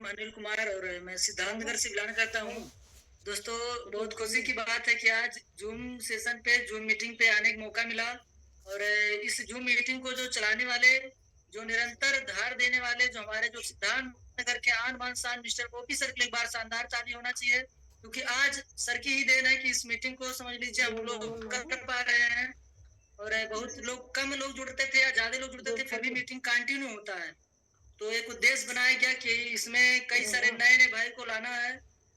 अनिल कुमार और मैं सिद्धार्थनगर से बिलोंग करता हूँ। दोस्तों, बहुत खुशी की बात है कि आज जूम सेशन पे जूम मीटिंग पे आने का मौका मिला और इस जूम मीटिंग को जो चलाने वाले, जो निरंतर धार देने वाले, जो हमारे जो सिद्धार्थनगर के आन बान शान मिस्टर ओपी सर के लिए एक बार शानदार ताली होना चाहिए, क्योंकि आज सर की ही देन है कि इस मीटिंग को समझ लीजिए हम लोग कर पा रहे हैं। और बहुत लोग, कम लोग जुड़ते थे या ज्यादा लोग जुड़ते थे, फिर भी मीटिंग कंटिन्यू होता है। तो एक उद्देश्य बनाया गया कि इसमें कई सारे नए नए भाई को लाना है,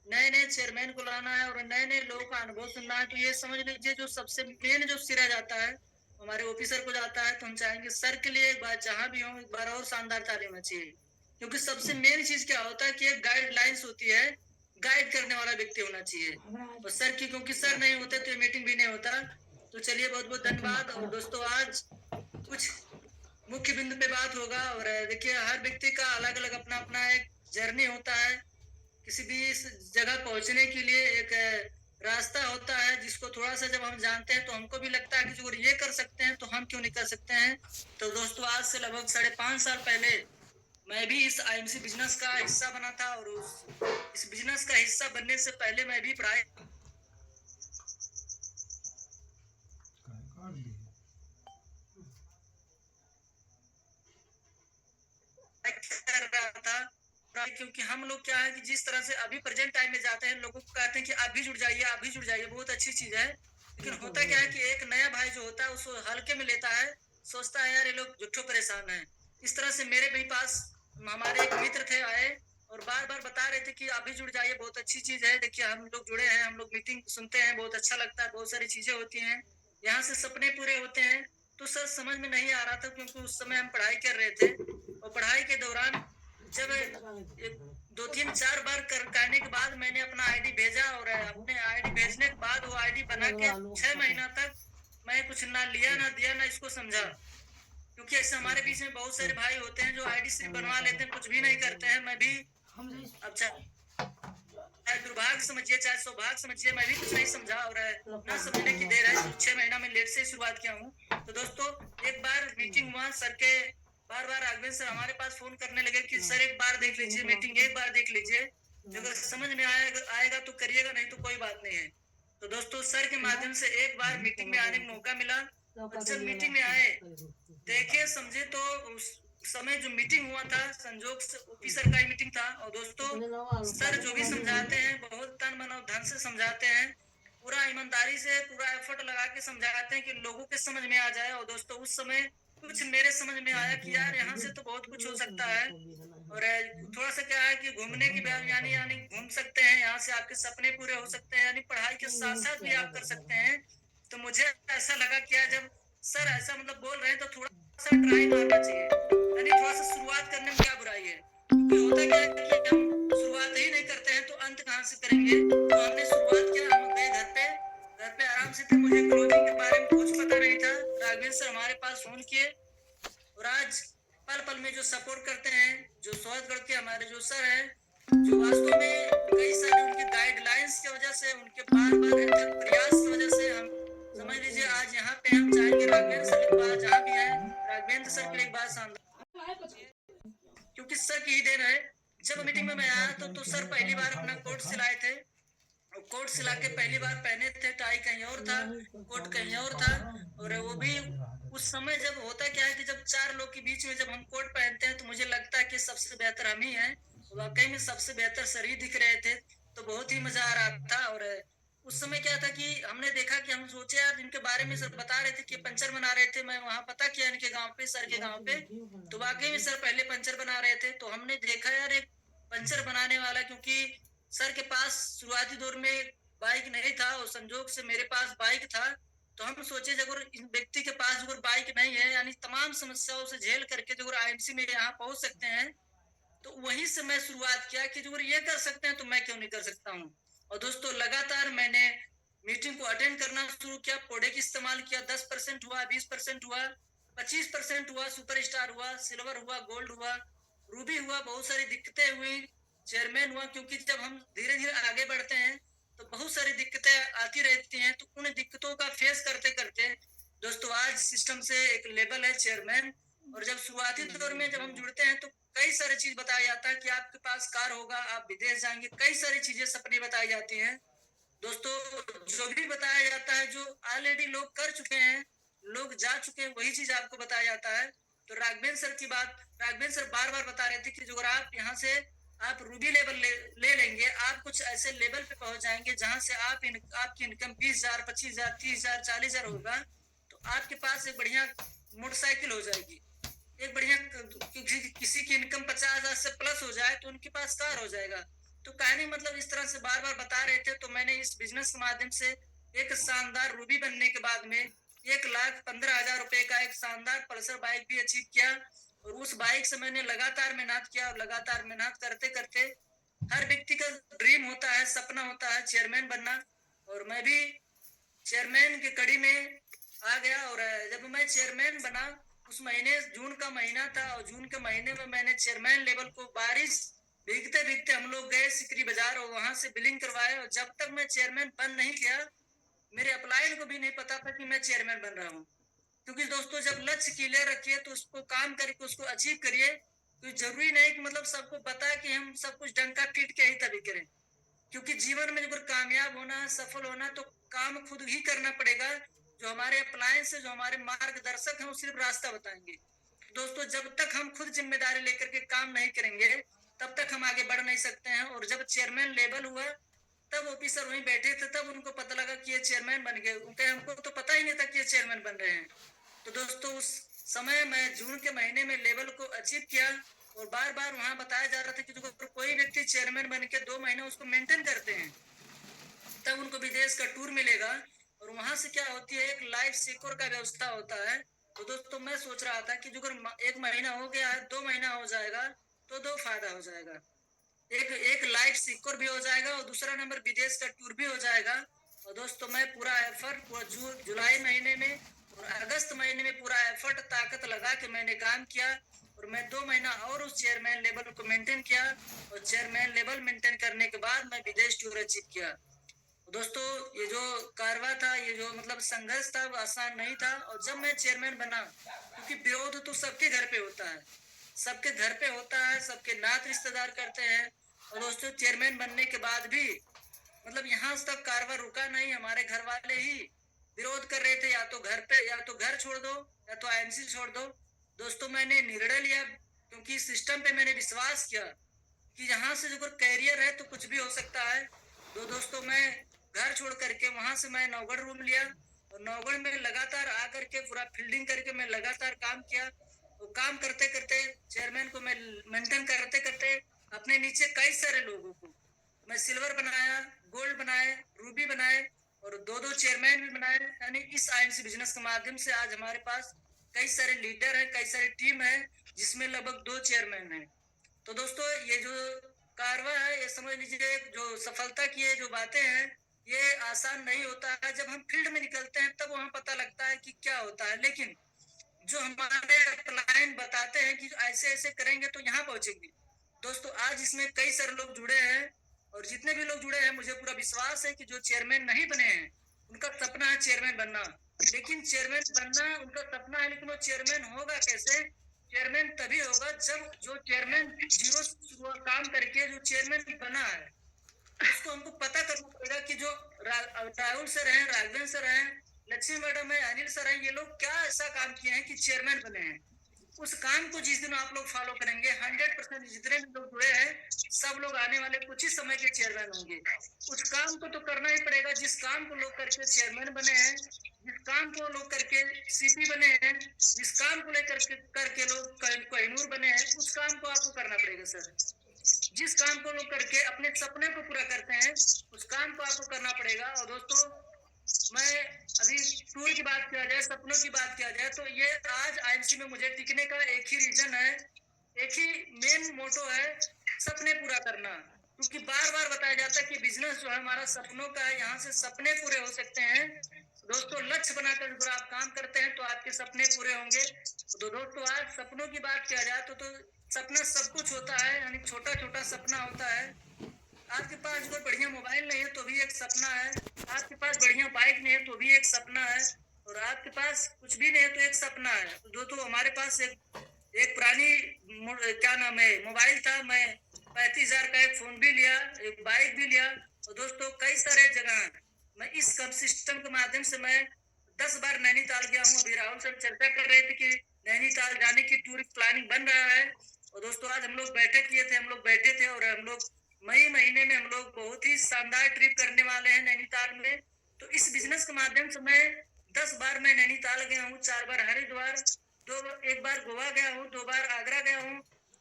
नए नए चेयरमैन को लाना है और नए नए लोगों का अनुभव सुनना है। तो ये समझ लीजिए जो सबसे मेन जो सिरा जाता है हमारे ऑफिसर को जाता है। तो हम चाहेंगे सर के लिए एक बार जहां भी हो एक बार और शानदार ताली होना चाहिए, क्योंकि सबसे मेन चीज क्या होता है कि एक गाइडलाइंस होती है, गाइड करने वाला व्यक्ति होना चाहिए। और सर की, क्योंकि सर नहीं होते तो ये मीटिंग भी नहीं होता। तो चलिए, बहुत बहुत धन्यवाद। और दोस्तों, आज कुछ मुख्य बिंदु पे बात होगा। और देखिए, हर व्यक्ति का अलग अलग अपना अपना एक जर्नी होता है। किसी भी इस जगह पहुंचने के लिए एक रास्ता होता है, जिसको थोड़ा सा जब हम जानते हैं तो हमको भी लगता है कि जो ये कर सकते हैं तो हम क्यों नहीं कर सकते हैं। तो दोस्तों, आज से लगभग 5.5 साल पहले मैं भी इस आईएमसी बिजनेस का हिस्सा बना था। और इस बिजनेस का हिस्सा बनने से पहले मैं भी पढ़ाई कर रहा था। क्योंकि हम लोग क्या है कि जिस तरह से अभी प्रेजेंट टाइम में जाते हैं, लोगों को कहते हैं कि आप भी जुड़ जाइए, आप भी जुड़ जाइए, बहुत अच्छी चीज है। लेकिन होता क्या है कि एक नया भाई जो होता है उसको हल्के में लेता है, सोचता है यार ये लोग जुट्ठो परेशान है। इस तरह से मेरे भी पास हमारे एक मित्र थे, आए और बार बार बता रहे थे कि आप भी जुड़ जाइए, बहुत अच्छी चीज है। देखिए, हम लोग जुड़े हैं, हम लोग मीटिंग सुनते हैं, बहुत अच्छा लगता है, बहुत सारी चीजें होती हैं, यहाँ से सपने पूरे होते हैं। तो सर समझ में नहीं आ रहा था, क्योंकि उस समय हम पढ़ाई कर रहे थे और पढ़ाई के दौरान जब एक 2 3 4 बार करने के बाद मैंने अपना आईडी भेजा और अपने आईडी भेजने के बाद वो आईडी बना के 6 महीना तक मैं कुछ ना लिया ना दिया ना इसको समझा। क्योंकि ऐसे हमारे बीच में बहुत सारे भाई होते हैं जो आईडी सिर्फ बनवा लेते हैं, कुछ भी नहीं करते हैं। मैं भी अब चाहे दुर्भाग्य समझिए चाहे सौभाग्य समझिए, मैं भी कुछ नहीं समझा और ना समझने की देर है। 6 महीना में लेट से शुरुआत किया हूँ। तो दोस्तों, एक बार मीटिंग हुआ सर के, बार बार राघवेंद्र सर हमारे पास फोन करने लगे कि सर एक बार देख लीजिए मीटिंग, एक बार देख लीजिए, अगर समझ में आएगा तो करिएगा, नहीं तो कोई बात नहीं है। तो दोस्तों, सर के माध्यम से एक बार मीटिंग में आने का मौका मिला। और जब मीटिंग में आए, देखे समझे तो उस समय जो मीटिंग हुआ था, संजोग से ओपी सर का ही मीटिंग था। और दोस्तों, सर जो भी समझाते हैं बहुत तन मन और धन से समझाते हैं, पूरा ईमानदारी से पूरा एफर्ट लगा के समझाते हैं कि लोगों के समझ में आ जाए। और दोस्तों, उस समय कुछ मेरे समझ में आया कि यार यहाँ से तो बहुत कुछ हो सकता है। और थोड़ा सा क्या है कि घूमने की यानी यानी घूम सकते हैं, यहाँ से आपके सपने पूरे हो सकते हैं, यानी पढ़ाई के साथ साथ भी आप कर सकते हैं। तो मुझे ऐसा लगा कि यार जब सर ऐसा मतलब बोल रहे हैं तो थोड़ा सा ट्राई मारना चाहिए, यानी थोड़ा सा शुरुआत करने में क्या बुराई है। क्योंकि होता क्या है कि हम शुरुआत ही नहीं करते हैं तो अंत कहाँ से करेंगे। तो हमने शुरुआत किया, हम गए घर पे आराम से थे। मुझे क्लोजिंग के बारे में कुछ पता नहीं था। राघवेंद्र सर हमारे पास फोन किए और आज पल पल में जो सपोर्ट करते हैं, जो सोहतगढ़ के हमारे जो सर हैं, जो वास्तव में कई सारे उनके गाइडलाइंस की वजह से, उनके बार बार अथक प्रयास की वजह से हम समझ लीजिए आज यहाँ पे हम चाहेंगे राघवेंद्र सर के पास जहाँ भी है, राघवेंद्र सर के लिए एक बार शानदार, क्योंकि सर की ही देन है। जब मीटिंग में मैं आया तो सर पहली बार अपना कोट सिलाए थे, और कोट सिला के पहली बार पहने थे, टाई कहीं और था, कोट कहीं और था। और वो भी उस समय जब होता क्या है कि जब 4 लोग के बीच में जब हम कोट पहनते हैं तो मुझे लगता है कि सबसे बेहतर हम ही हैं। वाकई में सबसे बेहतर सर ही दिख रहे थे, तो बहुत ही मजा आ रहा था। और उस समय क्या था कि हमने देखा कि हम सोचे यार इनके बारे में सर बता रहे थे कि पंचर बना रहे थे, मैं वहां पता किया इनके गांव पे, सर के गांव पे, तो वाकई में सर पहले पंचर बना रहे थे। तो हमने देखा यार एक पंचर बनाने वाला, क्योंकि सर के पास शुरुआती दौर में बाइक नहीं था और संजोग से मेरे पास बाइक था। तो हम सोचे जब इन व्यक्ति के पास जो बाइक नहीं है, यानी तमाम समस्याओं से झेल करके जो आईएमसी में यहाँ पहुंच सकते हैं, तो वहीं से मैं शुरुआत किया कि जो ये कर सकते हैं तो मैं क्यों नहीं कर सकता हूँ। और दोस्तों, लगातार मैंने मीटिंग को अटेंड करना शुरू किया, प्रोडक्ट इस्तेमाल किया, 10% हुआ, 20% हुआ, 25% हुआ, सुपर स्टार हुआ, सिल्वर हुआ, गोल्ड हुआ, रूबी हुआ, बहुत सारी दिक्कतें हुई, चेयरमैन हुआ। क्योंकि जब हम धीरे धीरे आगे बढ़ते हैं तो बहुत सारी दिक्कतें आती रहती हैं, तो उन दिक्कतों का फेस करते करते दोस्तों आज सिस्टम से एक लेवल है चेयरमैन। और जब शुरुआती दौर में जब हम जुड़ते हैं तो कई सारी चीज बताया जाता है कि आपके पास कार होगा, आप विदेश जाएंगे, कई सारी चीजें सपने बताई जाती हैं। दोस्तों, जो भी बताया जाता है, जो ऑलरेडी लोग कर चुके हैं, लोग जा चुके हैं, वही चीज आपको बताया जाता है। तो राघवेंद्र सर की बात, राघवेंद्र सर बार बार बता रहे थे कि जो अगर आप यहाँ से आप रूबी लेवल ले लेंगे, आप कुछ ऐसे लेवल पे पहुंच जाएंगे जहां से आपकी इनकम 20,000, 25,000, 30,000, 40,000 होगा। तो आपके पास एक बढ़िया मोटरसाइकिल हो जाएगी, एक बढ़िया किसी की इनकम 50,000 से प्लस हो जाए तो उनके पास कार हो जाएगा। तो कहने मतलब इस तरह से बार बार बता रहे थे। तो मैंने इस बिजनेस के माध्यम से एक शानदार रूबी बनने के बाद में 1,15,000 रुपए का एक शानदार पल्सर बाइक भी अचीव किया। और उस बाइक से मैंने लगातार मेहनत किया, और लगातार मेहनत करते करते हर व्यक्ति का ड्रीम होता है, सपना होता है चेयरमैन बनना। और मैं भी चेयरमैन की कड़ी में आ गया। और जब मैं चेयरमैन बना, उस महीने जून का महीना था, और जून के महीने में मैंने चेयरमैन लेवल को बारिश भीगते भीगते हम लोग गए सिकरी बाजार, और वहां से बिलिंग करवाए। और जब तक मैं चेयरमैन बन नहीं गया, मेरे अपलाइन को भी नहीं पता था कि मैं चेयरमैन बन रहा हूँ। क्योंकि दोस्तों, जब लक्ष्य क्लियर रखिए तो उसको काम करके उसको अचीव करिए। तो जरूरी नहीं कि मतलब सबको पता कि हम सब कुछ डंका पीट के ही तभी करें। क्योंकि जीवन में अगर कामयाब होना है, सफल होना, तो काम खुद ही करना पड़ेगा। जो हमारे अप्लायंस है, जो हमारे मार्गदर्शक हैं, वो सिर्फ रास्ता बताएंगे। दोस्तों, जब तक हम खुद जिम्मेदारी लेकर के काम नहीं करेंगे, तब तक हम आगे बढ़ नहीं सकते हैं। और जब चेयरमैन लेवल हुआ, तब ऑफिसर वहीं बैठे थे, तब उनको पता लगा कि ये चेयरमैन बन गए। उनके हमको तो पता ही नहीं था कि ये चेयरमैन बन रहे हैं। तो दोस्तों, उस समय मैं जून के महीने में लेवल को अचीव किया। और बार बार वहां बताया जा रहा था कि जो कोई व्यक्ति चेयरमैन बन के 2 महीने उसको मेंटेन करते हैं, तब उनको विदेश का टूर मिलेगा। और वहां से क्या होती है, एक लाइफ सिक्योर का व्यवस्था होता है। तो दोस्तों, मैं सोच रहा था कि जो अगर 1 महीना हो गया है, 2 महीना हो जाएगा, तो 2 फायदा हो जाएगा। एक एक लाइफ सिक्योर भी हो जाएगा, और दूसरा नंबर विदेश का टूर भी हो जाएगा। और दोस्तों, मैं पूरा एफर्ट जुलाई महीने में और अगस्त महीने में पूरा एफर्ट ताकत लगा के मैंने काम किया। और मैं 2 महीना और उस चेयरमैन लेवल को मेंटेन किया। और चेयरमैन लेवल मेंटेन करने के बाद मैं विदेश टूर अचीव किया। दोस्तों, ये जो कारवा था, ये जो मतलब संघर्ष था, वो आसान नहीं था। और जब मैं चेयरमैन बना, क्योंकि विरोध तो सबके घर पे होता है, सबके घर पे होता है, सबके नात रिश्तेदार करते हैं। और दोस्तों, चेयरमैन बनने के बाद भी मतलब यहाँ तक कारवा रुका नहीं। हमारे घर वाले ही विरोध कर रहे थे, या तो घर पे, या तो घर छोड़ दो, या तो आईएमसी छोड़ दो। दोस्तों, मैंने निर्णय लिया, क्योंकि सिस्टम पे मैंने विश्वास किया कि यहाँ से जो कैरियर है तो कुछ भी हो सकता है। तो दोस्तों, मैं घर छोड़ करके वहां से मैं नौगढ़ रूम लिया। और नौगढ़ में लगातार आकर के पूरा फील्डिंग करके मैं लगातार काम किया। और काम करते करते चेयरमैन को मैं मेंटेन करते करते अपने नीचे कई सारे लोगों को मैं सिल्वर बनाया, गोल्ड बनाए, रूबी बनाए, और 2-2 चेयरमैन भी बनाए। यानी इस आईएमसी बिजनेस के माध्यम से आज हमारे पास कई सारे लीडर हैं, कई सारी टीम है, जिसमें लगभग 2 चेयरमैन हैं। तो दोस्तों, ये जो कारवा है, ये समझ लीजिए जो सफलता की ये जो बातें हैं, ये आसान नहीं होता है। जब हम फील्ड में निकलते हैं तब वहां पता लगता है कि क्या होता है। लेकिन जो हमारे क्लाइंट बताते हैं कि ऐसे ऐसे करेंगे तो यहाँ पहुंचेंगे। दोस्तों, आज इसमें कई सारे लोग जुड़े हैं, और जितने भी लोग जुड़े हैं, मुझे पूरा विश्वास है कि जो चेयरमैन नहीं बने हैं, उनका सपना है चेयरमैन बनना। लेकिन चेयरमैन बनना उनका सपना है, लेकिन वो चेयरमैन होगा कैसे? चेयरमैन तभी होगा जब जो चेयरमैन जीरो से काम करके जो चेयरमैन बना है, उसको हमको पता करना पड़ेगा कि जो राहुल सर हैं, राघवेंद्र सर हैं, लक्ष्मी मैडम है, अनिल सर हैं, ये लोग क्या ऐसा काम किए हैं कि चेयरमैन बने हैं। उस काम को जिस दिन आप लोग फॉलो करेंगे, 100% जितने भी लोग जुड़े हैं, सब लोग आने वाले कुछ ही समय के चेयरमैन होंगे। उस काम को तो करना ही पड़ेगा जिस काम को लोग करके चेयरमैन बने हैं, जिस काम को लोग करके सीपी बने हैं, जिस काम को लेकर करके लोग कोहिनूर बने हैं, उस काम को आपको करना पड़ेगा सर। जिस काम को लोग करके अपने सपने को पूरा करते हैं, उस काम को आपको करना पड़ेगा। और दोस्तों, मैं अभी टूर की बात किया जाए, सपनों की बात किया जाए, तो ये आज आईएमसी में मुझे टिकने का एक ही रीजन है, एक ही मेन मोटो है, सपने पूरा करना। क्योंकि बार बार बताया जाता है कि बिजनेस जो है हमारा सपनों का है, यहाँ से सपने पूरे हो सकते हैं। दोस्तों, लक्ष्य बनाकर अगर आप काम करते हैं तो आपके सपने पूरे होंगे। तो दोस्तों, आज सपनों की बात किया जाए तो सपना सब कुछ होता है, यानी छोटा छोटा सपना होता है। आपके पास कोई बढ़िया मोबाइल नहीं है तो भी एक सपना है, आपके पास बढ़िया बाइक नहीं है तो भी एक सपना है। और आपके पास कुछ भी नहीं है तो एक सपना है। तो दोस्तों हमारे पास एक पुरानी क्या नाम है मोबाइल था, मैं 35,000 का एक फोन भी लिया, एक बाइक भी लिया, और दोस्तों कई सारे जगह मैं इस कब सिस्टम के माध्यम से मैं 10 बार नैनीताल गया हूँ। अभी राहुल सर चर्चा कर रहे थे कि नैनीताल जाने की टूर प्लानिंग बन रहा है, और दोस्तों आज हम लोग बैठक किए थे, हम लोग बैठे थे और हम लोग मई महीने में हम लोग बहुत ही शानदार ट्रिप करने वाले हैं नैनीताल में। तो इस बिजनेस के माध्यम से मैं 10 बार मैं नैनीताल गया हूँ, 4 बार हरिद्वार, एक बार गोवा गया हूँ, 2 बार आगरा गया हूँ।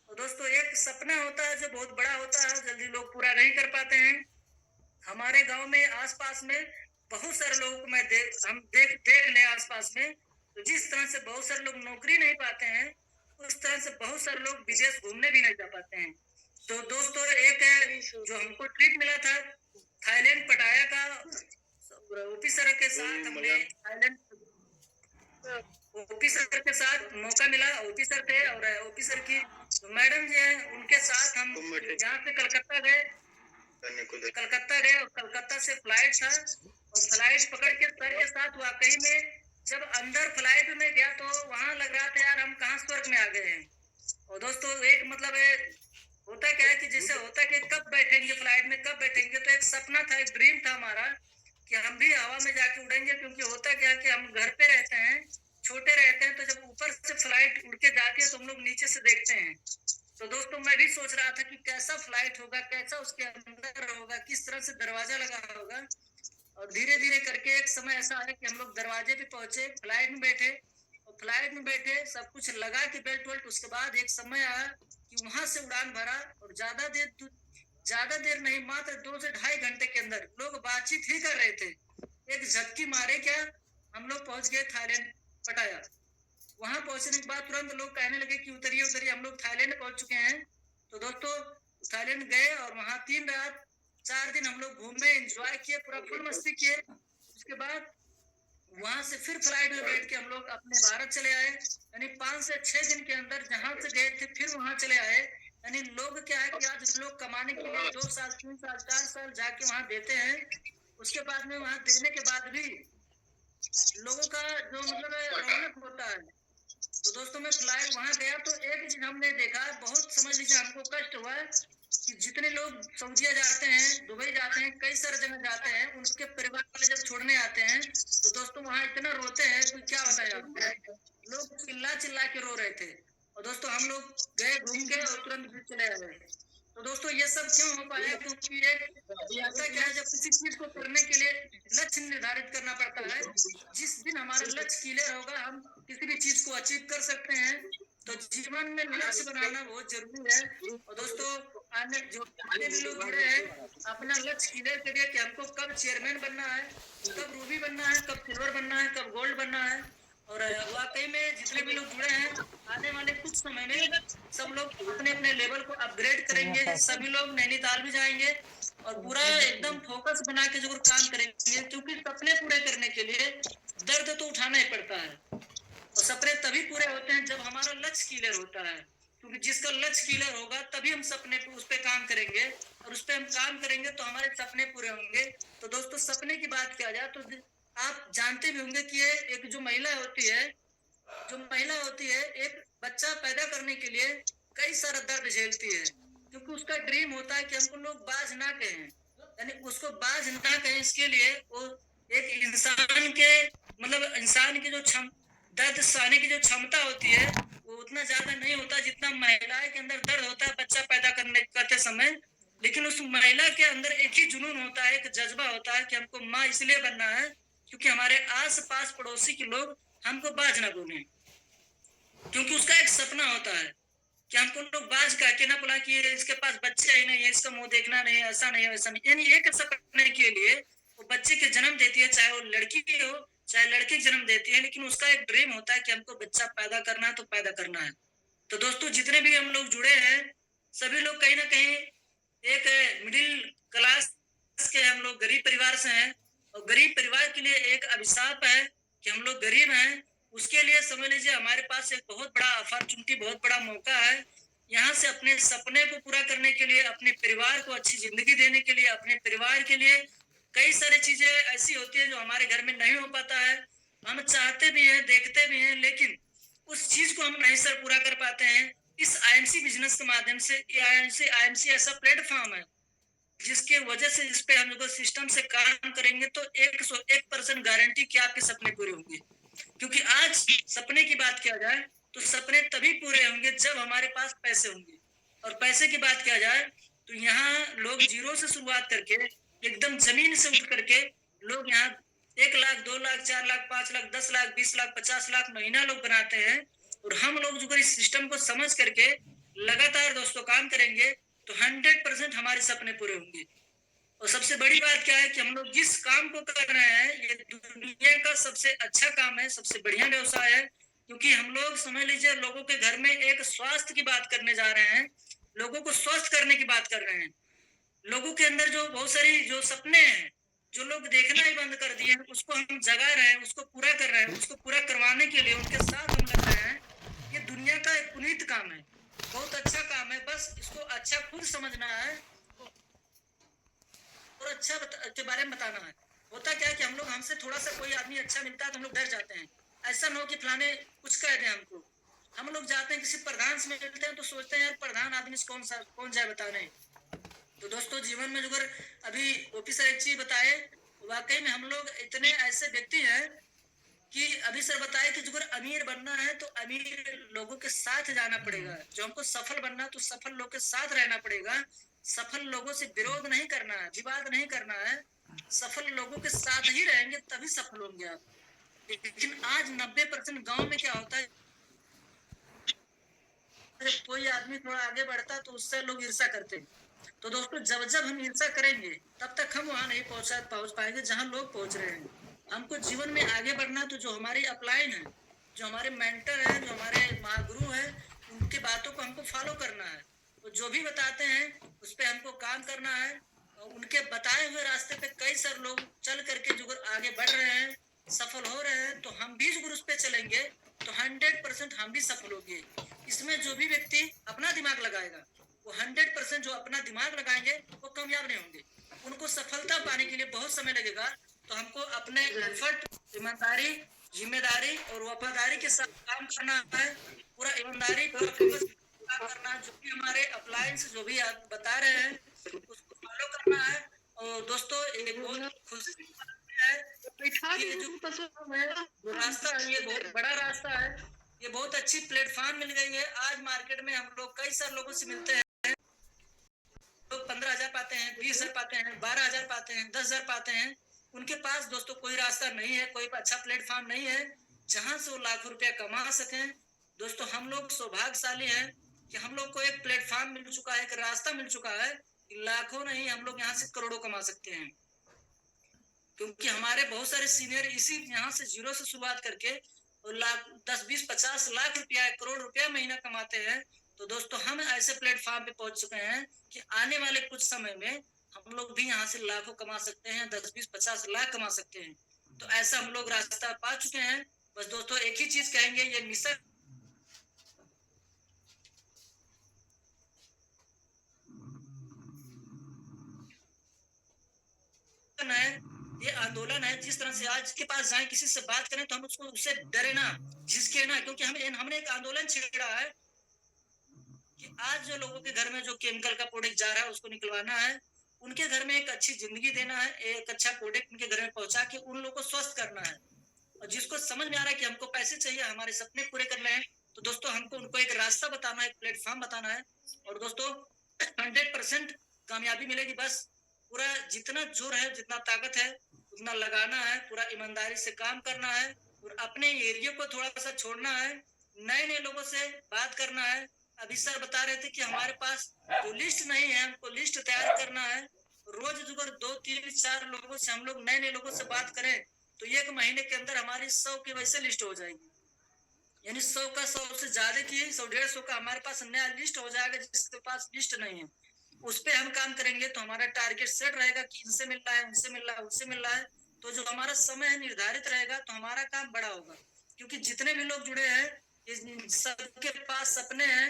और दोस्तों एक सपना होता है जो बहुत बड़ा होता है, जल्दी लोग पूरा नहीं कर पाते हैं। हमारे गांव में आसपास में बहुत सारे लोगों को मैं देख ले आसपास में, तो जिस तरह से बहुत सारे लोग नौकरी नहीं पाते हैं, उस तरह से बहुत सारे लोग विदेश घूमने भी नहीं जा पाते हैं। तो दोस्तों एक जो हमको ट्रिप मिला था थाईलैंड पटाया का, ऑफिसर के साथ हमने थाईलैंड ऑफिसर के साथ मौका मिला। ऑफिसर थे और ऑफिसर की मैडम जो है उनके साथ हम यहाँ से कलकत्ता गए और कलकत्ता से फ्लाइट था, और फ्लाइट पकड़ के सर के साथ वाकई में जब अंदर फ्लाइट में गया तो वहां लग रहा था यार हम कहाँ स्वर्ग में आ गए हैं। और दोस्तों एक मतलब होता क्या है कि जैसे होता कि कब बैठेंगे फ्लाइट में, कब बैठेंगे, तो एक सपना था, एक ड्रीम था हमारा कि हम भी हवा में जाके उड़ेंगे। क्योंकि होता क्या है कि हम घर पे रहते हैं, छोटे रहते हैं, तो जब ऊपर से फ्लाइट उड़ के जाती है तो हम लोग नीचे से देखते हैं। तो दोस्तों मैं भी सोच रहा था कि कैसा फ्लाइट होगा, कैसा उसके अंदर होगा, किस तरह से दरवाजा लगा होगा। और धीरे धीरे करके एक समय ऐसा आया कि हम लोग दरवाजे पे पहुंचे, फ्लाइट में बैठे, और फ्लाइट में बैठे सब कुछ लगा के बेल्ट वेल्ट, उसके बाद एक समय आया कि वहां से उड़ान भरा, और ज्यादा देर नहीं, मात्र 2 से ढाई घंटे के अंदर लोग बातचीत ही कर रहे थे, एक झपकी मारे क्या हम लोग पहुंच गए थाईलैंड पटाया। वहां पहुंचने के बाद तुरंत लोग कहने लगे कि उतरिए उतरिए, हम लोग थाईलैंड पहुंच चुके हैं। तो दोस्तों थाईलैंड गए और वहां 3 रात 4 दिन हम लोग घूमे, एंजॉय किए, पूरा फुल मस्ती किए। उसके बाद वहां से फिर फ्लाइट में बैठ के हम लोग अपने भारत चले आए। यानी 5 से 6 दिन के अंदर जहां से गए थे फिर वहां चले आए। यानी लोग क्या है कि आज लोग कमाने के लिए 2 साल 3 साल 4 साल जाके वहां देते हैं, उसके बाद में वहां देने के बाद भी लोगों का जो मतलब रौनक होता है। तो दोस्तों मैं फ्लाइट वहां गया तो एक चीज हमने देखा, बहुत समझ लीजिए हमको कष्ट हुआ कि जितने लोग सऊदीया जाते हैं, दुबई जाते हैं, कई सारे जगह जाते हैं, उनके परिवार वाले जब छोड़ने आते हैं तो दोस्तों वहां इतना रोते हैं कि क्या बताएं आपको, लोग चिल्ला चिल्ला के रो रहे थे। और दोस्तों हम लोग गए, घूम गए और तुरंत फिर चले आए। तो दोस्तों ये सब क्यों हो पाया, क्योंकि होता क्या है, जब किसी चीज को करने के लिए लक्ष्य निर्धारित करना पड़ता है। जिस दिन हमारा लक्ष्य क्लियर होगा हम किसी भी चीज को अचीव कर सकते हैं। तो जीवन में लक्ष्य बनाना बहुत जरूरी है। और दोस्तों आने जो जितने भी लोग जुड़े हैं अपना लक्ष्य क्लियर करिए कि हमको कब चेयरमैन बनना है, कब रूबी बनना है, कब सिल्वर बनना है, कब गोल्ड बनना है। और वाकई में जितने भी लोग जुड़े हैं आने वाले कुछ समय में सब लोग अपने अपने लेवल को अपग्रेड करेंगे, सभी लोग नैनीताल भी जाएंगे और पूरा एकदम फोकस बना के जरूर काम करेंगे। क्योंकि सपने पूरे करने के लिए दर्द तो उठाना ही पड़ता है, और सपने तभी पूरे होते हैं जब हमारा लक्ष्य क्लियर होता है। क्योंकि जिसका लक्ष्य क्लियर होगा तभी हम सपने पे उस पे काम करेंगे, और उस पे हम काम करेंगे तो हमारे सपने पूरे होंगे। तो दोस्तों सपने की बात किया जाए तो आप जानते भी होंगे कि एक जो महिला होती है एक बच्चा पैदा करने के लिए कई सारा दर्द झेलती है, क्योंकि उसका ड्रीम होता है कि हमको लोग बाज ना कहें, यानी उसको बाज ना कहें, इसके लिए वो एक इंसान के मतलब इंसान की जो दर्द सहने की जो क्षमता होती है वो उतना ज्यादा नहीं होता जितना महिलाएं के अंदर दर्द होता है बच्चा पैदा करते समय। लेकिन उस महिला के अंदर एक ही जुनून होता है, एक जज्बा होता है कि हमको माँ इसलिए बनना है क्योंकि हमारे आस पास पड़ोसी के लोग हमको बाज ना बोले। क्योंकि उसका एक सपना होता है कि हमको लोग बाज कह के ना बोला कि इसके पास बच्चे ही नहीं है, इसका मुंह देखना नहीं है, ऐसा नहीं है, वैसा नहीं। यानी एक सपने के लिए वो बच्चे के जन्म देती है, चाहे वो लड़की की हो चाहे लड़के की जन्म देती है, लेकिन उसका एक ड्रीम होता है कि हमको बच्चा पैदा करना है तो पैदा करना है। तो दोस्तों जितने भी हम लोग जुड़े हैं सभी लोग कहीं ना कहीं एक मिडिल क्लास के, हम लोग गरीब परिवार से हैं, और गरीब परिवार के लिए एक अभिशाप है कि हम लोग गरीब हैं। उसके लिए समझ लीजिए हमारे पास एक बहुत बड़ा अपॉर्चुनिटी, बहुत बड़ा मौका है यहाँ से अपने सपने को पूरा करने के लिए, अपने परिवार को अच्छी जिंदगी देने के लिए, अपने परिवार के लिए कई सारी चीजें ऐसी होती है जो हमारे घर में नहीं हो पाता है। हम चाहते भी हैं, देखते भी हैं, लेकिन उस चीज को हम नहीं सर पूरा कर पाते हैं। इस आईएमसी बिजनेस के माध्यम से, आईएमसी आईएमसी ऐसा प्लेटफॉर्म है जिसके वजह से, इस पे हम लोग सिस्टम से काम करेंगे तो 101% गारंटी कि आपके सपने पूरे होंगे। क्योंकि आज सपने की बात किया जाए तो सपने तभी पूरे होंगे जब हमारे पास पैसे होंगे। और पैसे की बात किया जाए तो यहाँ लोग जीरो से शुरुआत करके, एकदम जमीन से उठ करके लोग यहाँ 1 लाख, 2 लाख, 4 लाख, 5 लाख, 10 लाख, 20 लाख, 50 लाख महीना लोग बनाते हैं। और हम लोग जो इस सिस्टम को समझ करके लगातार दोस्तों काम करेंगे तो 100% हमारे सपने पूरे होंगे। और सबसे बड़ी बात क्या है कि हम लोग जिस काम को कर रहे हैं ये दुनिया का सबसे अच्छा काम है, सबसे बढ़िया व्यवसाय है। क्योंकि हम लोग समझ लीजिए लोगों के घर में एक स्वास्थ्य की बात करने जा रहे हैं, लोगों को स्वस्थ करने की बात कर रहे हैं। लोगों के अंदर जो बहुत सारी जो सपने हैं, जो लोग देखना ही बंद कर दिए हैं, उसको हम जगा रहे हैं, उसको पूरा कर रहे हैं। उसको पूरा करवाने के लिए उनके साथ हम लग रहे हैं। ये दुनिया का एक पुनीत काम है, बहुत अच्छा काम है। बस इसको अच्छा खुद समझना है और अच्छा के बारे में बताना है। होता क्या है कि हम लोग, हमसे थोड़ा सा कोई आदमी अच्छा मिलता है तो हम लोग डर जाते हैं। ऐसा ना हो कि फलाने कुछ कह दें हमको। हम लोग जाते हैं किसी प्रधान से मिलते हैं तो सोचते हैं यार प्रधान आदमी से कौन जाए बताने। तो दोस्तों जीवन में अगर अभी ओपी सर एक चीज बताए, वाकई में हम लोग इतने ऐसे व्यक्ति हैं कि अभी सर बताए कि अगर अमीर बनना है तो अमीर लोगों के साथ जाना पड़ेगा। जो हमको सफल बनना है तो सफल लोगों के साथ रहना पड़ेगा। सफल लोगों से विरोध नहीं करना है, विवाद नहीं करना है। सफल लोगों के साथ ही रहेंगे तभी सफल होंगे आप। लेकिन आज 90% गांव में क्या होता है, जब कोई आदमी थोड़ा आगे बढ़ता है तो उससे लोग ईर्ष्या करते हैं। तो दोस्तों जब जब हम ईर्ष्या करेंगे तब तक हम वहां नहीं पहुंच पाएंगे जहां लोग पहुंच रहे हैं। हमको जीवन में आगे बढ़ना तो जो हमारी अपलाइन है, जो हमारे मेंटर है, जो हमारे महागुरु है, उनकी बातों को हमको फॉलो करना है। तो जो भी बताते हैं उस पर हमको काम करना है। और उनके बताए हुए रास्ते पे कई सारे लोग चल करके जो आगे बढ़ रहे हैं, सफल हो रहे हैं, तो हम भी जो उस पे चलेंगे तो 100% हम भी सफल होंगे। इसमें जो भी व्यक्ति अपना दिमाग लगाएगा, वो 100% जो अपना दिमाग लगाएंगे वो कामयाब नहीं होंगे। उनको सफलता पाने के लिए बहुत समय लगेगा। तो हमको अपने एफर्ट, ईमानदारी, जिम्मेदारी और वफादारी के साथ काम करना है। पूरा ईमानदारी, पूरा फोकस काम करना है। जो भी हमारे अप्लायंस जो भी आप बता रहे हैं उसको फॉलो करना है। और दोस्तों एक बहुत खुशी की बात है कि ये जो रास्ता है ये बहुत बड़ा रास्ता है। ये बहुत अच्छी प्लेटफॉर्म मिल गई है। आज मार्केट में हम लोग कई सारे लोगों से मिलते हैं। लोग 15,000 पाते हैं, 20,000 पाते हैं, 12,000 पाते हैं, 10,000 पाते हैं। उनके पास दोस्तों कोई रास्ता नहीं है, कोई अच्छा प्लेटफॉर्म नहीं है जहां से वो लाखों रुपया कमा सकें। दोस्तों हम लोग सौभाग्यशाली हैं कि हम लोग को एक प्लेटफॉर्म मिल चुका है, एक रास्ता मिल चुका है कि लाखों नहीं, हम लोग यहाँ से करोड़ों कमा सकते हैं। क्योंकि हमारे बहुत सारे सीनियर इसी यहाँ से जीरो से शुरुआत करके और लाख, 10, 20, 50 लाख रुपया, करोड़ रुपया महीना कमाते हैं। तो दोस्तों हम ऐसे प्लेटफॉर्म पे पहुंच चुके हैं कि आने वाले कुछ समय में हम लोग भी यहाँ से लाखों कमा सकते हैं, 10, 20, 50 लाख कमा सकते हैं। तो ऐसा हम लोग रास्ता पा चुके हैं। बस दोस्तों एक ही चीज कहेंगे, ये मिशन है, ये आंदोलन है। जिस तरह से आज के पास जाए किसी से बात करें तो हम उसको, उससे डरे ना, झिझके ना। क्योंकि हमने एक आंदोलन छेड़ा है कि आज जो लोगों के घर में जो केमिकल का प्रोडक्ट जा रहा है उसको निकलवाना है। उनके घर में एक अच्छी जिंदगी देना है, एक अच्छा प्रोडक्ट उनके घर में पहुंचा के उन लोगों को स्वस्थ करना है। और जिसको समझ में आ रहा है कि हमको पैसे चाहिए, हमारे सपने पूरे करने हैं, तो दोस्तों हमको उनको एक रास्ता बताना है, एक प्लेटफॉर्म बताना है। और दोस्तों 100% कामयाबी मिलेगी। बस पूरा जितना जोर है, जितना ताकत है उतना लगाना है, पूरा ईमानदारी से काम करना है और अपने एरिया को थोड़ा सा छोड़ना है, नए नए लोगों से बात करना है। अभी सर बता रहे थे कि हमारे पास जो लिस्ट नहीं है, हमको लिस्ट तैयार करना है। रोज अगर 2, 3, 4 लोगों से हम लोग नए नए लोगों से बात करें तो 1 महीने के अंदर हमारी 100 की वैसे लिस्ट हो जाएगी। यानी 100 का 100 से ज्यादा की 100, 150 का हमारे पास नया लिस्ट हो जाएगा। जिसके पास लिस्ट नहीं है उस पर हम काम करेंगे तो हमारा टारगेट सेट रहेगा कि इनसे मिल रहा है, उनसे मिल रहा है, उनसे मिल रहा है। तो जो हमारा समय है निर्धारित रहेगा तो हमारा काम बड़ा होगा। क्योंकि जितने भी लोग जुड़े हैं सबके पास सपने हैं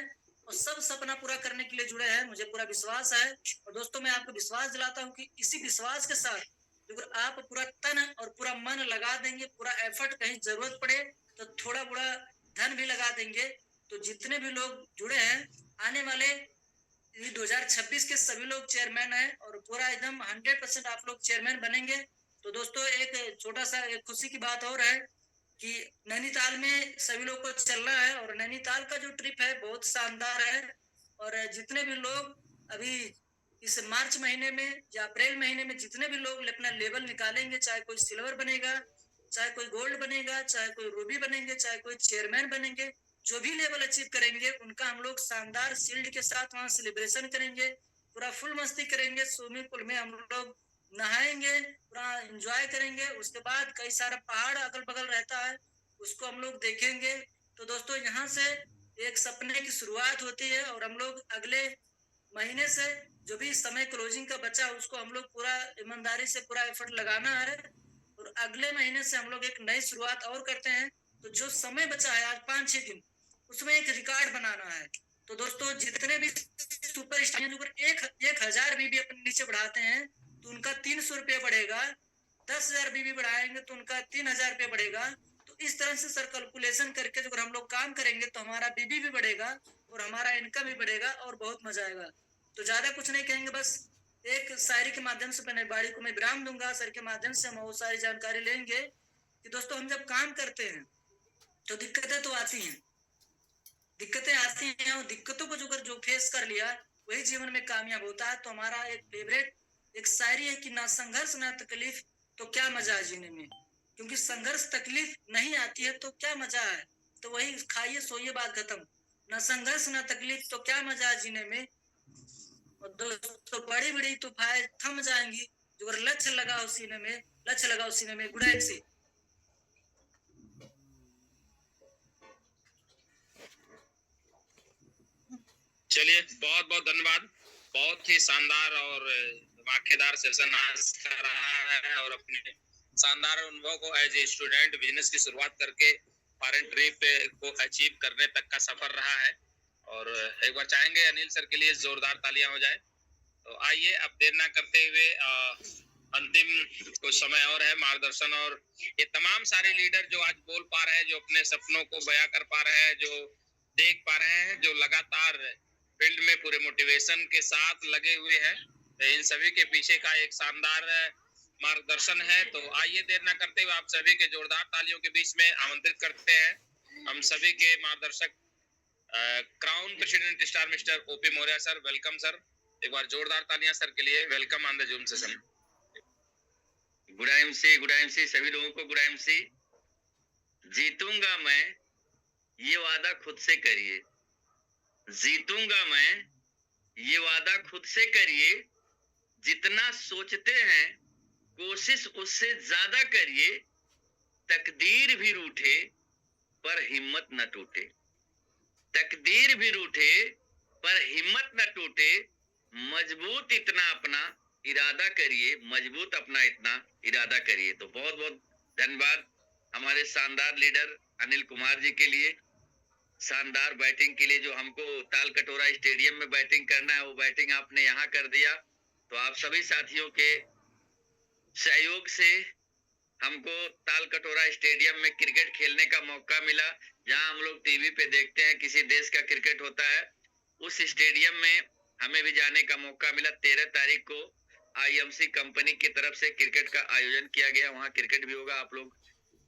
और सब सपना पूरा करने के लिए जुड़े हैं, मुझे पूरा विश्वास है। और दोस्तों मैं आपको विश्वास दिलाता हूँ कि इसी विश्वास के साथ अगर आप पूरा तन और पूरा मन लगा देंगे, पूरा एफर्ट, कहीं जरूरत पड़े तो थोड़ा बड़ा धन भी लगा देंगे, तो जितने भी लोग जुड़े हैं आने वाले 2026 के सभी लोग चेयरमैन हैं और पूरा एकदम 100% आप लोग चेयरमैन बनेंगे। तो दोस्तों एक छोटा सा एक खुशी की बात और है कि नैनीताल में सभी लोग को चलना है और नैनीताल का जो ट्रिप है बहुत शानदार है। और जितने भी लोग अभी इस मार्च महीने में या अप्रैल महीने में जितने भी लोग अपना लेवल निकालेंगे, चाहे कोई सिल्वर बनेगा, चाहे कोई गोल्ड बनेगा, चाहे कोई रूबी बनेंगे, चाहे कोई चेयरमैन बनेंगे, जो भी लेवल अचीव करेंगे उनका हम लोग शानदार शील्ड के साथ वहां सेलिब्रेशन करेंगे, पूरा फुल मस्ती करेंगे, स्विमिंग पूल में हम लोग नहाएंगे, पूरा एंजॉय करेंगे। उसके बाद कई सारा पहाड़ अगल बगल रहता है, उसको हम लोग देखेंगे। तो दोस्तों यहाँ से एक सपने की शुरुआत होती है और हम लोग अगले महीने से जो भी समय क्लोजिंग का बचा उसको हम लोग पूरा ईमानदारी से पूरा एफर्ट लगाना है और अगले महीने से हम लोग एक नई शुरुआत और करते हैं। तो जो समय बचा है आज 5-6 दिन, उसमें एक रिकॉर्ड बनाना है। तो दोस्तों जितने भी सुपर स्टार अगर 1,000 बीबी अपने नीचे बढ़ाते हैं तो उनका 300 रुपया बढ़ेगा, 10,000 बीबी बढ़ाएंगे तो उनका 3,000 रुपया बढ़ेगा। तो इस तरह से सर कैलकुलेशन करके अगर हम लोग काम करेंगे तो हमारा बीबी भी बढ़ेगा और हमारा इनकम भी बढ़ेगा और बहुत मजा आएगा। तो ज्यादा कुछ नहीं कहेंगे, बस एक शायरी के माध्यम से अपने बाड़ी को मैं विराम दूंगा। सर के माध्यम से हम वो सारी जानकारी लेंगे कि दोस्तों हम जब काम करते हैं तो दिक्कतें तो आती हैं, दिक्कतें आती हैं और दिक्कतों को जो फेस कर लिया वही जीवन में कामयाब होता है। तो हमारा एक फेवरेट एक शायरी है कि ना संघर्ष ना तकलीफ तो क्या मजा है जीने में, क्योंकि संघर्ष तकलीफ नहीं आती है तो क्या मजा है। तो वही खाइए सोइए बात खत्म, ना संघर्ष ना तकलीफ तो क्या मजा है जीने में। और दोस्तों बड़ी बड़ी तूफाएं थम जाएंगी जो अगर लक्ष्य लगाओ सीने में, लक्ष्य लगाओ सीने में। गुड नाइट से चलिए, बहुत बहुत धन्यवाद। बहुत ही शानदार और धमाकेदार सेशन आज का रहा है और अपने शानदार अनुभव को एज ए स्टूडेंट बिजनेस की शुरुआत करके फॉरेन ट्रिप को अचीव करने तक का सफर रहा है। और एक बार चाहेंगे अनिल सर के लिए जोरदार तालियां हो जाए। तो आइए अब देर ना करते हुए अंतिम कुछ समय और है मार्गदर्शन और ये तमाम सारे लीडर जो आज बोल पा रहे हैं, जो अपने सपनों को बयां कर पा रहे हैं, जो देख पा रहे हैं, जो लगातार फील्ड में पूरे मोटिवेशन के साथ लगे हुए हैं, तो इन सभी के पीछे का एक शानदार मार्गदर्शन है। तो आइए देर ना करते हुए आप सभी के जोरदार तालियों के बीच में आमंत्रित करते हैं हम सभी के मार्गदर्शक crown president star mister OP Maurya sir. Welcome sir, एक बार जोरदार तालियां सर के लिए। Welcome on the zoom session. Good MC सभी लोगों को गुड एमसी। जीतूंगा मैं ये वादा खुद से करिए, जीतूंगा मैं ये वादा खुद से करिए, जितना सोचते हैं कोशिश उससे ज्यादा करिए, तकदीर भी रूठे पर हिम्मत न टूटे, तकदीर भी रूठे पर हिम्मत न टूटे, मजबूत इतना अपना इरादा करिए, मजबूत अपना इतना इरादा करिए। तो बहुत बहुत धन्यवाद हमारे शानदार लीडर अनिल कुमार जी के लिए, शानदार बैटिंग के लिए। जो हमको ताल कटोरा स्टेडियम में बैटिंग करना है वो बैटिंग आपने यहाँ कर दिया। तो आप सभी साथियों के सहयोग से हमको ताल कटोरा स्टेडियम में क्रिकेट खेलने का मौका मिला, जहां हम लोग टीवी पे देखते हैं किसी देश का क्रिकेट होता है, उस स्टेडियम में हमें भी जाने का मौका मिला। 13 तारीख को आईएमसी कंपनी की तरफ से क्रिकेट का आयोजन किया गया, वहां क्रिकेट भी होगा, आप लोग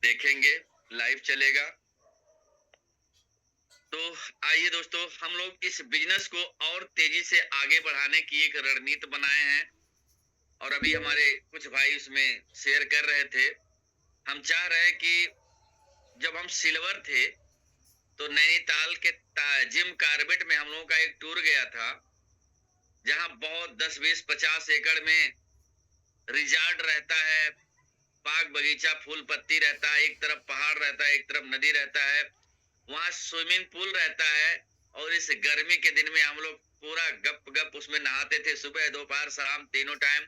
देखेंगे, लाइव चलेगा। तो आइए दोस्तों, हम लोग इस बिजनेस को और तेजी से आगे बढ़ाने की एक रणनीति बनाए हैं और अभी हमारे कुछ भाई उसमें शेयर कर रहे थे। हम चाह रहे हैं कि जब हम सिल्वर थे तो नैनीताल के जिम कार्बेट में हम लोगों का एक टूर गया था, जहां बहुत 10, 20, 50 एकड़ में रिजॉर्ट रहता है, बाग बगीचा फूल पत्ती रहता है, एक तरफ पहाड़ रहता है, एक तरफ नदी रहता है, वहां स्विमिंग पूल रहता है। और इस गर्मी के दिन में हम लोग पूरा गप गप उसमें नहाते थे, सुबह दोपहर शाम तीनों टाइम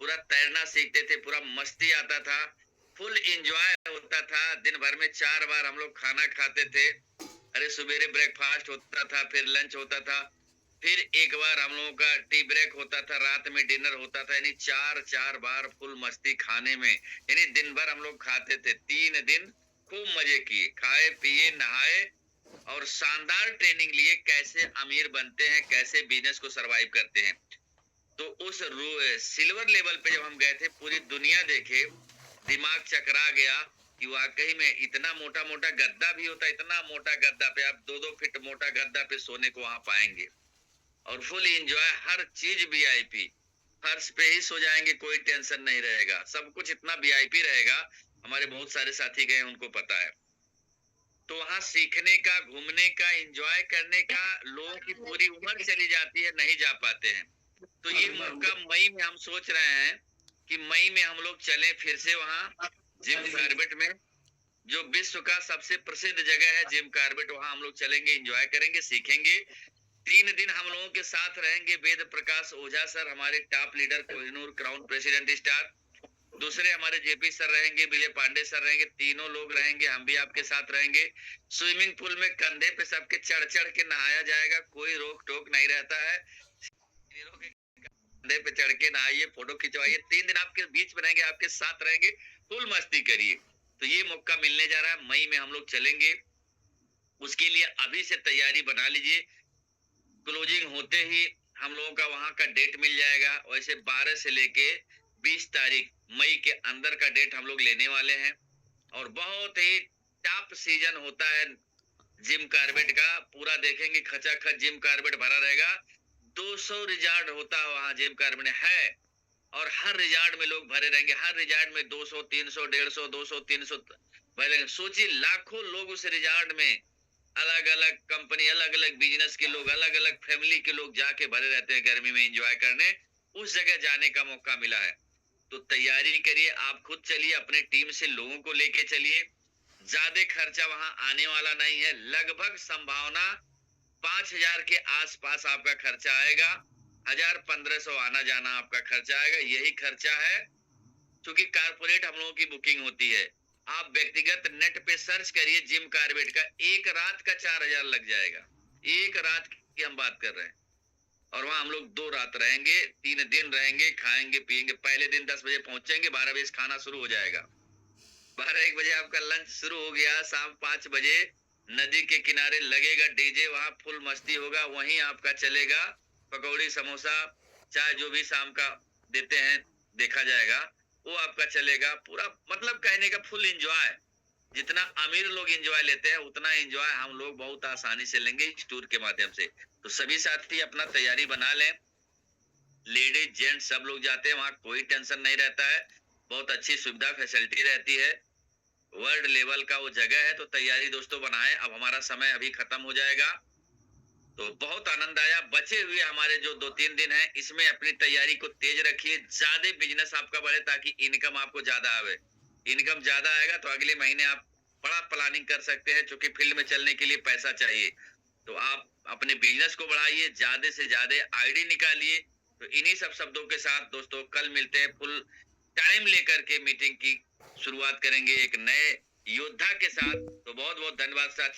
पूरा तैरना सीखते थे, पूरा मस्ती आता था, फुल एंजॉय होता था। दिन भर में 4 बार हम लोग खाना खाते थे। अरे सुबेरे ब्रेकफास्ट होता था, फिर लंच होता था, फिर एक बार हम लोगों का टी ब्रेक होता था, रात में डिनर होता था, यानी 4 बार फुल मस्ती खाने में, यानी दिन भर हम लोग खाते थे। 3 दिन खूब मजे किए, खाए पिए नहाए और शानदार ट्रेनिंग लिए कैसे अमीर बनते हैं, कैसे बिजनेस को सरवाइव करते हैं। तो उस सिल्वर लेवल पे जब हम गए थे, पूरी दुनिया देखे, दिमाग चकरा गया कि वाकई में इतना मोटा मोटा गद्दा भी होता है। इतना मोटा गद्दा पे आप 2-2 फीट मोटा गद्दा पे सोने को वहां पाएंगे और फुल एंजॉय, हर चीज वीआईपी, फर्श पे ही सो जाएंगे, कोई टेंशन नहीं रहेगा, सब कुछ इतना वीआईपी रहेगा। हमारे बहुत सारे साथी गए, उनको पता है। तो वहां सीखने का, घूमने का, एंजॉय करने का, लोगों की पूरी उम्र चली जाती है, नहीं जा पाते हैं। तो ये मौका मई में हम सोच रहे हैं कि मई में हम लोग चलें फिर से वहां जिम कार्बेट में, जो विश्व का सबसे प्रसिद्ध जगह है जिम कार्बेट। वहां हम लोग चलेंगे, एंजॉय करेंगे, सीखेंगे। 3 दिन हम लोगों के साथ रहेंगे वेद प्रकाश ओझा सर, हमारे top leader, Kohinoor crown president star. दूसरे हमारे जेपी सर रहेंगे, विजय पांडे सर रहेंगे, तीनों लोग रहेंगे, हम भी आपके साथ रहेंगे। स्विमिंग पूल में कंधे पे सबके चढ़ चढ़ के नहाया जाएगा, कोई रोक टोक नहीं रहता है। कंधे पे चढ़ के नहाइए, फोटो खिंचवाइए, 3 दिन आपके बीच में रहेंगे, आपके साथ रहेंगे, फुल मस्ती करिए। तो ये मौका मिलने जा रहा है, मई में हम लोग चलेंगे। उसके लिए अभी से तैयारी बना लीजिए, क्लोजिंग होते ही हम लोगों का वहां का डेट मिल जाएगा। वैसे 12 से लेके 20 तारीख मई के अंदर का डेट हम लोग लेने वाले हैं और बहुत ही टॉप सीजन होता है जिम कार्बेट का। पूरा देखेंगे, खचाखच जिम कार्बेट भरा रहेगा। 200 रिजॉर्ट होता है वहां जिम कार्बेट है और हर रिजॉर्ट में लोग भरे रहेंगे। हर रिजॉर्ट में 200, 300, 150, 200, 300 भरे। सोचिए, लाखों लोग उस रिजॉर्ट में, अलग अलग कंपनी, अलग अलग बिजनेस के लोग, अलग अलग फैमिली के लोग जाके भरे रहते हैं गर्मी में एंजॉय करने। उस जगह जाने का मौका मिला है, तो तैयारी करिए। आप खुद चलिए, अपने टीम से लोगों को लेके चलिए। ज्यादा खर्चा वहां आने वाला नहीं है, लगभग संभावना 5,000 के आसपास आपका खर्चा आएगा। 1,000-1,500 आना जाना आपका खर्चा आएगा, यही खर्चा है। क्योंकि कारपोरेट हम लोगों की बुकिंग होती है। आप व्यक्तिगत नेट पे सर्च करिए जिम कार्बेट का, एक रात का 4,000 लग जाएगा। एक रात की हम बात कर रहे हैं और वहां हम लोग 2 रात रहेंगे, 3 दिन रहेंगे, खाएंगे पिएंगे। पहले दिन 10 बजे पहुंचेंगे, 12 बजे खाना शुरू हो जाएगा। 12-1 बजे आपका लंच शुरू हो गया। शाम 5 बजे नदी के किनारे लगेगा डीजे, वहां फुल मस्ती होगा। वहीं आपका चलेगा पकौड़ी, समोसा, चाय, जो भी शाम का देते हैं देखा जाएगा, वो आपका चलेगा। पूरा मतलब कहने का फुल एंजॉय। जितना अमीर लोग एंजॉय लेते हैं, उतना एंजॉय हम लोग बहुत आसानी से लेंगे इस टूर के माध्यम से। तो सभी साथी अपना तैयारी बना लें। लेडीज जेंट्स सब लोग जाते हैं वहां, कोई टेंशन नहीं रहता है। बहुत अच्छी सुविधा फैसिलिटी रहती है, वर्ल्ड लेवल का वो जगह है। तो तैयारी दोस्तों बनाएं। अब हमारा समय अभी खत्म हो जाएगा, तो बहुत आनंद आया। बचे हुए हमारे जो 2-3 दिन हैं, इसमें अपनी तैयारी को तेज रखिए, ज्यादा बिजनेस आपका बढ़े ताकि इनकम आपको ज्यादा आवे। इनकम ज्यादा आएगा तो अगले महीने आप बड़ा प्लानिंग कर सकते हैं, क्योंकि फील्ड में चलने के लिए पैसा चाहिए। तो आप अपने बिजनेस को बढ़ाइए, ज्यादा से ज्यादा आईडी निकालिए। तो इन्हीं सब शब्दों के साथ दोस्तों कल मिलते हैं, फुल टाइम लेकर के मीटिंग की शुरुआत करेंगे एक नए योद्धा के साथ। तो बहुत बहुत धन्यवाद साथ।